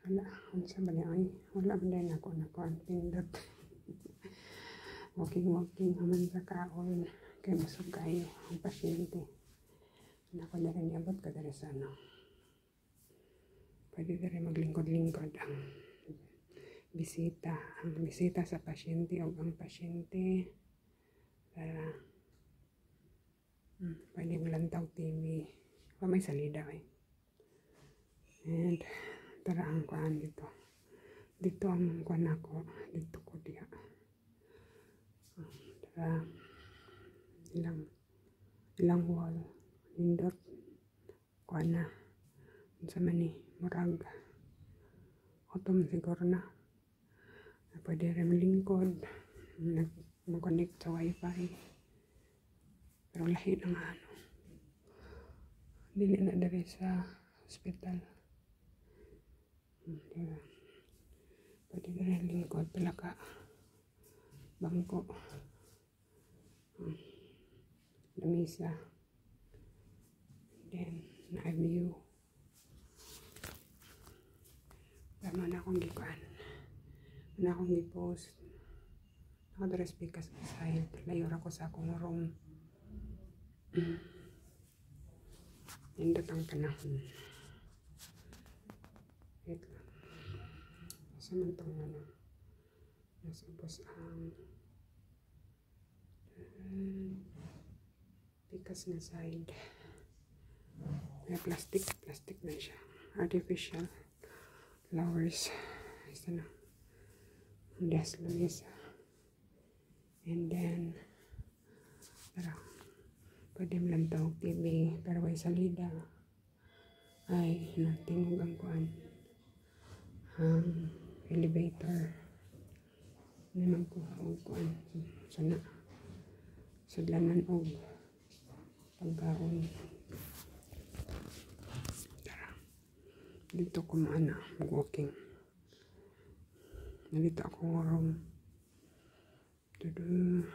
Wala, unsa ba niya ay? Wala man din ako ang pindot. Walking naman sa kaon. Kaya masog kayo ang pasyente. Ako na rin iabot ka dali sa ano. Pwede na rin maglingkod-lingkod ang bisita. Ang bisita sa pasyente o ang pasyente. Para pwede malantaw TV. May salida eh. And tara ang kuhaan dito. Dito ang kuhaan ako. Dito ko diya. Tara. Ilang wall. Nindot. Kuhaan na. Sa mani. Murag. Autumn siguro na. Pwede rin malingkod. Mag-connect sa wifi. Pero lahi na nga ano. Dili na dari sa hospital. Pwede na rin lingkod pala ka bangko, lamisa, then na-view. Tama na akong gikuan, na akong gipost. Nakadres pikas sa side, layor ako sa akong room. Hindot ang panahon. Wait lang. Nasa man itong ano. Nasa ubos ang pikas na side. May plastic na siya. Artificial flowers. Isa na. Des lamisa. And then pwede malantaw TV, pero may salida. Ay, natingog ang kuan. Elevator. Naman ko ang kuan. Sana. Sudlanan og pagkaon. Tara. Dito ko maana, walking. Nalito ako room. Tudu.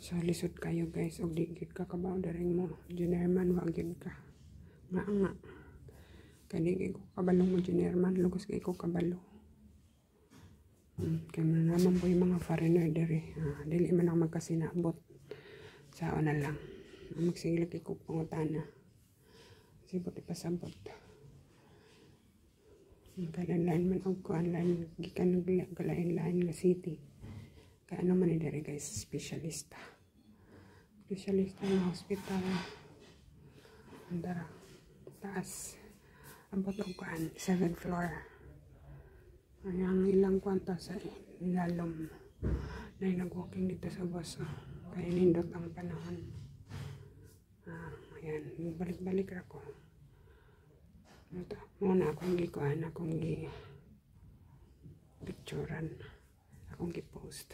So, lisod kayo guys. O di gid ka kabaw daring mo. Juniorman, wag yun ka. Nga. Kaya ko kabalo mo Juniorman. Lugos kayo ko kabalo. Kaya naman po yung mga foreigner dari. Dili man ako magkasinabot. Sao na lang. Magsigilag ko pangutana. Kasi buti pasabot. Kailan man og kuan lain. Gikan naglain-lain nga city. Kaya ano man dari guys. Specialista ng hospital. Andara. Taas. Abot ang kuan. 7th floor. Ang ilang kwanta sa ilalom. Na nag-walking dito sa bus. Kaya nindot ang panahon. Ayan. Balik-balik ako. Muna akong gikuan. Akong picturean. Akong gipost.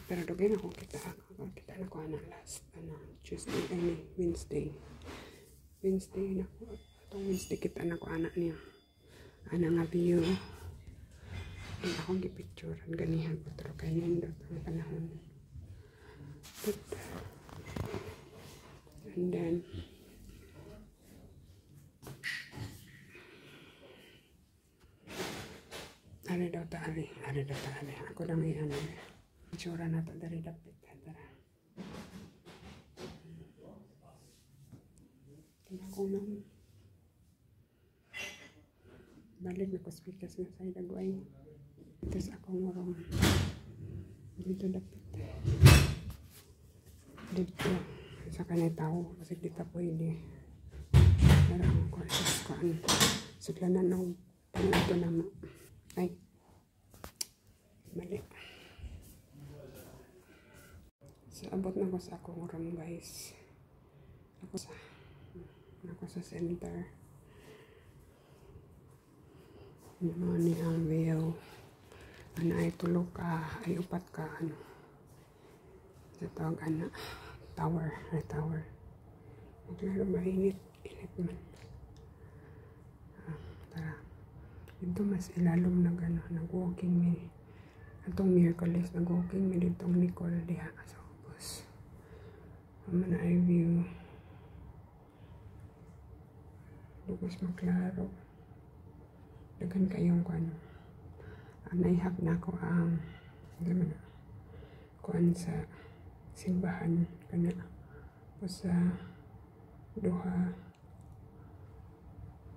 Pero dugay na akong kita na ko na last Wednesday na ko itong Wednesday kita na ko anak niya nga view and akong gipicturean ganihan ko pero kaya nindot ang panahon and then ari daw taali ako lang iyan itsura na ito dari dapit. Tara. Ako nang balik na ko speakers nga sa idagway. Tapos ako morong dito dapit. Dito. Sa kanay tao. Kasi dito pwede. Pero ang kursos ko ang sudlanan ng ito naman. Ay. Mali. So, abot na ko sa akong room guys. Ako sa center. Naman ni ang view. Ano ay tulog ka, ay upat ka, ano. Sa tawag, tower. Naglaro ba init man. Tara. Dito mas ilalom na gano'n, nag-walking me. Atong Miraculous, nag-walking me dito ang Nicole diha. So, na ay view. Lugos maklaro. Dagan kayong kuan. Naihap na ako ang kuan sa simbahan kana o sa duha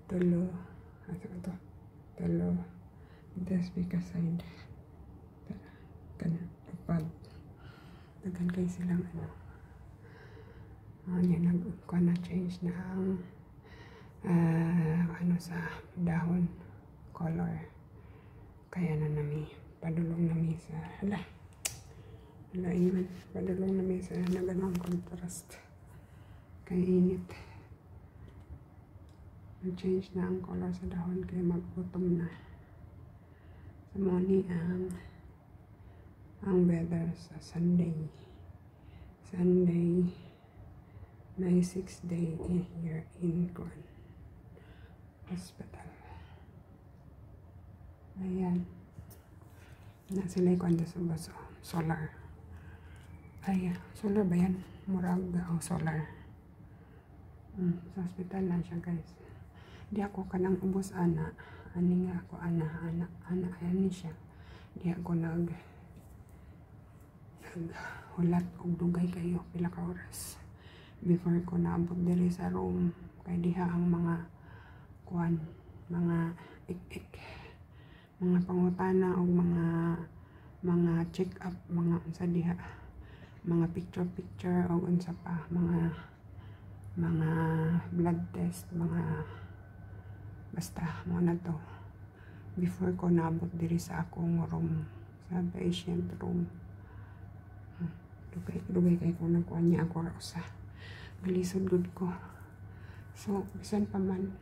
tulo asa to tulo das side kana upad dagan kay silang niya nagkuan na change na ang sa dahon color kaya na nami padulong nami sa iman padulong nami sa naganong contrast kay init change na ang color sa dahon kay mag-autumn na sa morning ang weather sa Sunday may 6th day here in Kuan hospital. Ayan. Na sila kuan sa baso. Solar. Ay, solar ba yan? Murag solar. Sa hospital na siya guys. Di ako kanang ubos ana. Ani nga ako ana. Ani siya. Di ako hulat og dugay kayo pila ka oras before ko naabot diri sa room kay diha ang mga kuan mga mga pangutana o mga check up mga unsa diha mga picture o unsa pa mga blood test mga basta mo na to before ko naabot diri sa akong room sa patient room. Dugay kay ko nagkuan niya ako ra usa galisod gud ko so bisan pa man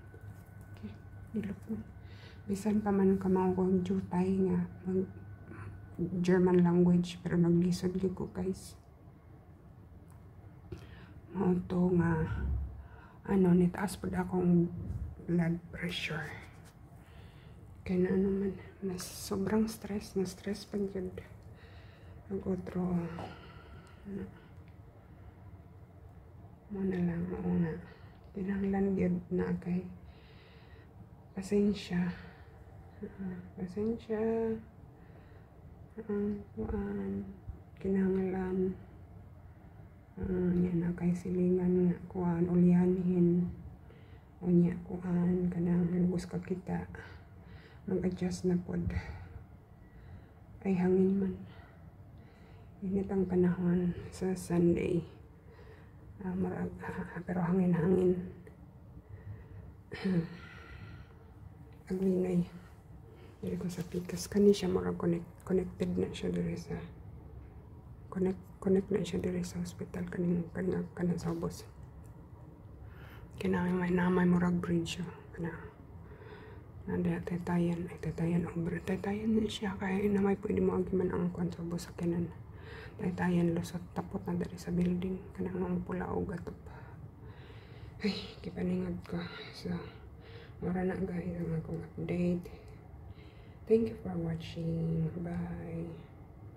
bisan pa man kamao ko jutay nga German language pero naglisod gyud ko guys mao to nga nitaas pud akong blood pressure kaya na naman mas sobrang stress na stress pa gyud ang otro mo na lang oo nga kinahanglan gyud na kay pasensya kinahanglan na kay silingan nga kuan ulyanin unya kuan kanang lubos ka kita mag-adjust na pod ay hangin man init ang panahon sa Sunday pero hangin aglingay dili ko sa pikas kani siya connected na siya diri sa connect na siya diri sa hospital kaning sa ubos kinahanglan may namay murag bridge kana nanda tatayan na siya kaya na may pwede mo agi man ang kuan sa ubos sa kanan tatayan lusot tapot na diri sa building kanang ang pula og atop ay kipaningad ko so mura na guys ang akong update. Thank you for watching. Bye.